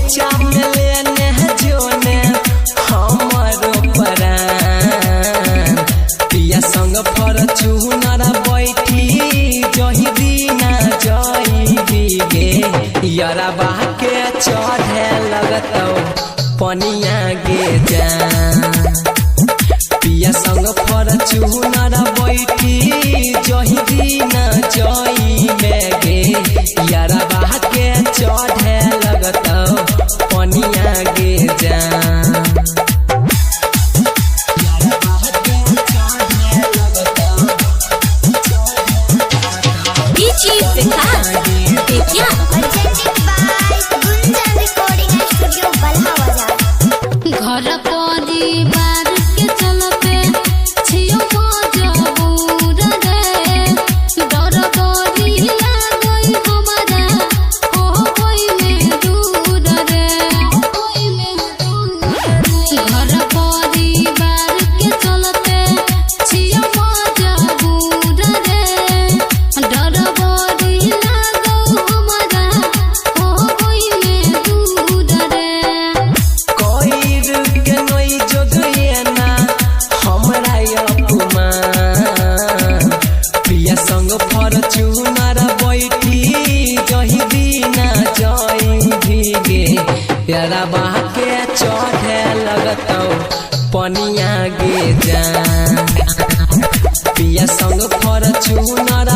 नीचा में लेने जोने हमारो परान पिया संग फॉर्च्यूनर बैठी जही दीना जई गे यारा बाह के चढ़े लगतौ पनिया गे जान पिया संग फॉर्च्यूनर बैठी जही दीना जई गे यारा बाह के चढ़े लगतौ पनिया गे जान घर परिवार के चलते छियो मजबूर रे डर बड़ी लागई हमारा हो होइले दूर रे घर परिवार के चलते छियो मजबूर रे डर बड़ी लागई हमारा हो होइले दूर रे पिया संग फॉर्च्यूनर बैठी जही दीना जई गे यारा बाह के चढ़े लगतौ पनिया गे जान पिया संग फॉर्च्यूनर